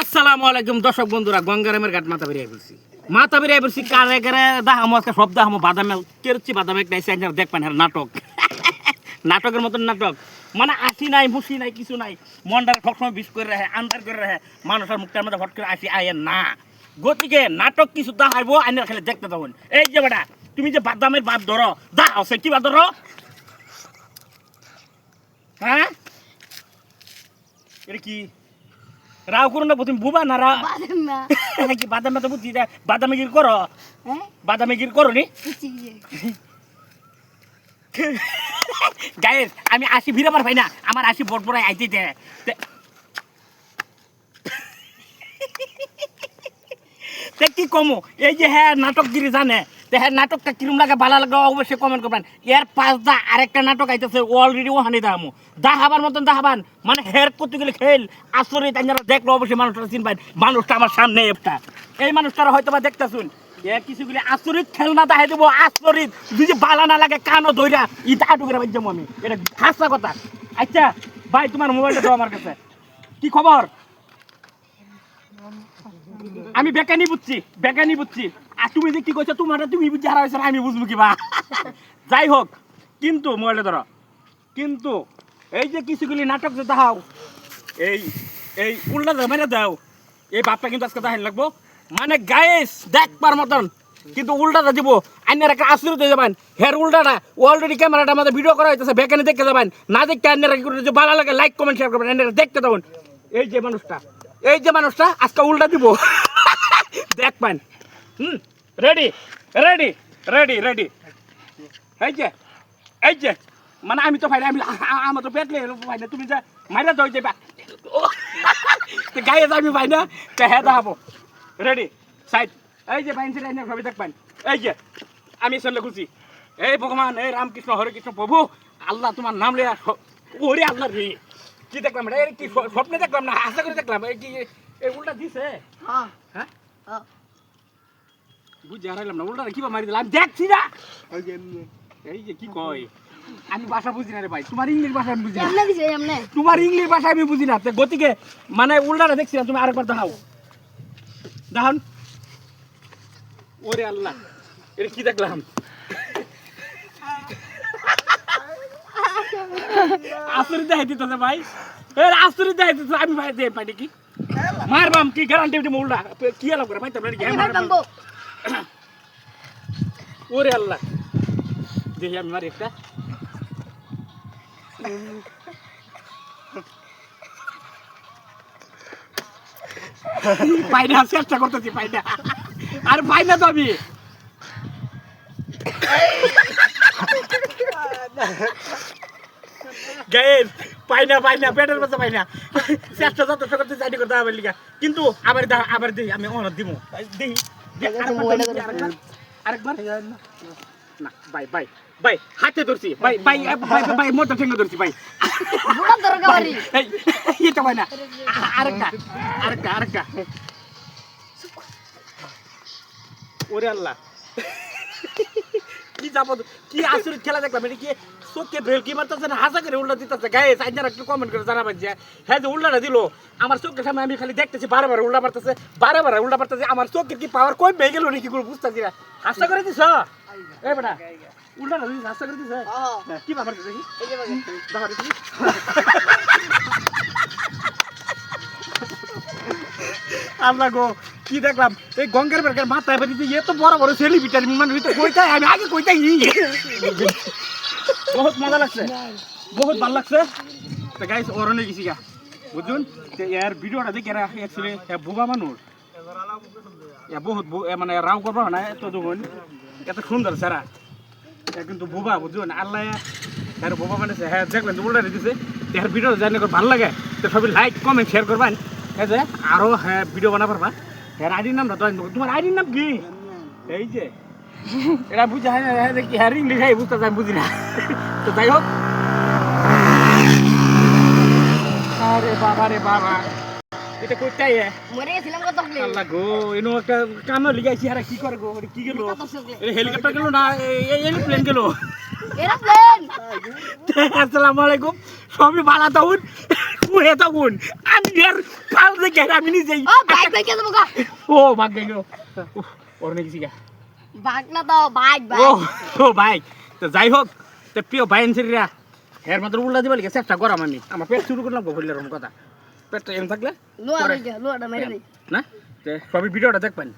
আসসালামু আলাইকুম দর্শক বন্ধুরা, গঙ্গারামের ঘাট মাথা বেরিয়ে বলছি কারে কারে দাহামো আজকে সব দাহামো বাদামে কেরছি বাদামে একটা এসে দেখবেন হ্যাঁ নাটক নাটকের মতন নাটক মানে আসি নাই মুসি নাই কিছু নাই মনটারে সবসময় বিষ করে রাখে আন্দার করে রাখে মানুষের মুখটার মধ্যে ভট করে আসি আয়ের না গতিকে নাটক কিছু দাহাইবো আইনের খেলে দেখতে তখন এই যে বেটা তুমি যে বাদামের বাদ ধরো দাও সে কি বাদ ধরো হ্যাঁ এটা কি রাও করো না তুমি বুবা না রা কি বাদাম তো বুঝছি বাদামে গির করো বাদামে গির করো নি গায়েস আমি আসি ভিড় আমার ভাই না আমার আসি বড় বড় আইতে কি কমো এই যে হ্যাঁ নাটকগিরি জানে হ্যাঁ নাটকটা কিরম লাগে ভালো লাগে অবশ্যই কমেন্ট করবেন এর পাঁচ দা আরেকটা নাটক আইতেছে অলরেডি ওখানে দামো দাহাবার মতন দাহাবান মানে হের করতে গেলে খেল আসরিত আপনারা দেখলো অবশ্যই মানুষটা চিনবেন মানুষটা আমার সামনে একটা এই মানুষটারা হয়তো বা দেখতেছুন কিছুগুলি আসরিত খেলনা দেখাই দেবো আসরিত যদি বালা না লাগে কানও ধইরা ইটা আটুকের বাজ্যাম আমি এটা হাসা কথা আচ্ছা ভাই তোমার মোবাইলটা দাও আমার কাছে কি খবর আমি বেকানি বুঝছি আর তুমি যে কি কইছো তোমারটা তুমি বুঝি হারা হইছ আমি বুঝবো কি বা যাই হোক কিন্তু মোবাইলটা ধরো কিন্তু এই যে কিছুগুলি নাটক যে দেখাও এই এই উল্টা মেরে দাও এই বাপটা কিন্তু আজকে দেখান লাগবো মানে গায়েস দেখবার মতন কিন্তু উল্টাটা দিব আইনের একটা আশ্চর্য হয়ে যাবেন হের উল্টাটা অলরেডি ক্যামেরাটা আমাদের ভিডিও করা হইতেছে বেকানি দেখতে যাবেন না দেখতে আইনের যে ভালো লাগে লাইক কমেন্ট শেয়ার করবেন আইনের দেখতে দেবেন এই যে মানুষটা আজকে উল্টা দিব দেখবেন রেডি রেডি রেডি রেডি এই যে মানে আমি তো ভাই আমি আমার তো পেট লেগে ভাই না তুমি যা মাইরা দই যাবা গায়ে যাবি ভাই না হ্যাঁ দেখাবো রেডি সাইড এই যে বাইন সাইড ভাবে দেখবেন এই যে আমি চলে খুশি এই ভগবান এই রামকৃষ্ণ হরে কৃষ্ণ প্রভু আল্লাহ তোমার নাম লে ওরে আল্লাহ রে কি দেখলাম রে কি স্বপ্নে দেখলাম না আশা করে দেখলাম এই কি এই উল্টা দিছে হ্যাঁ হ্যাঁ বুঝে হারাইলাম না উল্টা কিবা মারি দিলাম দেখছি না এই যে কি কয় আমি ভাষা বুঝি না রে ভাই তোমার ইংলিশ ভাষা আমি বুঝি না তোমার ইংলিশ ভাষা আমি বুঝি না গতিকে মানে উল্টাটা দেখছি না তুমি আরেকবার দেখাও দেখান ওরে আল্লাহ এটা কি দেখলাম আশ্চর্য দেখাই দিতেছে ভাই আশ্চর্য দেখাই দিতেছে আমি ভাই দিয়ে পাই কি মারবাম কি গ্যারান্টি উল্টা কি আলাপ করে পাইতাম ওরে আল্লাহ দেখি আমি মারি একটা পাই না চেষ্টা করতেছি পাই না আর পাই না তো আমি গায়ের পাই না পেটের মধ্যে পাই না চেষ্টা যথেষ্ট করতে চাইনি করতে হবে লিগা কিন্তু আবার দিই আমি অনার দিব দেখি আরেকবার না ভাই ভাই ভাই হাতে ধরছি ভাই ভাই ভাই ভাই মোটা ঠেঙ্গে ধরছি ভাই এটা ভাই না আরেকটা ওরে আল্লাহ কি যাবো কি আশ্চর্য খেলা দেখলাম এটা কি চোখে ভেল কি মারতেছে না হাসা করে উল্টা দিতেছে গায়ে সাইডার একটু কমেন্ট করে জানাবেন যে হ্যাঁ যে উল্টাটা দিল আমার চোখের সামনে আমি খালি দেখতেছি বারে উল্টা মারতেছে আমার চোখের কি পাওয়ার কই ভেঙে গেল নাকি কোনো বুঝতেছি না হাসা করে দিছ এই বেটা উল্টাটা দিস হাসা করে দিছ কি ব্যাপার দেখি আমরা গো কি দেখলাম এই গঙ্গার বেরকার মাথায় বেরিয়ে এত বড় সেলিব্রিটি মানুষ কইতাই আমি আগে কইতাই বহুত মজা লাগছে বহুত ভালো লাগছে তো গাইস অরণে গেছি গা বুঝুন এর ভিডিওটা দেখে এরা অ্যাকচুয়ালি বোবা মানুষ বহুত মানে রাও করবো না এত যখন এত সুন্দর সারা কিন্তু বোবা বুঝুন আল্লাহ এর বোবা বানিয়েছে হ্যাঁ দেখবেন উল্টা দিতেছে এর ভিডিও জানি ভালো লাগে তো সবাই লাইক কমেন্ট শেয়ার করবেন এই যে আরো হ্যাঁ ভিডিও বানা পারবা এর আইডির নামটা তো তোমার আইডির নাম কি এই যে এটা বুঝা হয় না কি হ্যাঁ ইংলিশ হয় বুঝতে আমি বুঝি না তো যাই হোক আরে বাবা এটা কোথায় মরে গেছিলাম কত আল্লাহ গো এনো একটা কামে লিগাইছি আর কি করে গো কি গেল হেলিকপ্টার গেল না এরোপ্লেন গেল আসসালামু আলাইকুম সবই ভালো থাকুন বুয়ে তখন আমি আর পাল দেখে আমি নিজেই ও বাইক বাইক কেন বকা ও ভাগ গেল ওর নাকি সিগা বাইক না তো বাইক ও বাইক ও ভাই তো যাই হোক তো প্রিয় ভাইন ছেলেরা এর মাত্র উল্লা দিবা লিখে চেষ্টা করাম আমি আমার পেট শুরু করলাম বললে এরকম কথা পেটটা এম থাকলে লোয়া দিকে লোয়াটা মেরে দে না সবই ভিডিওটা দেখবেন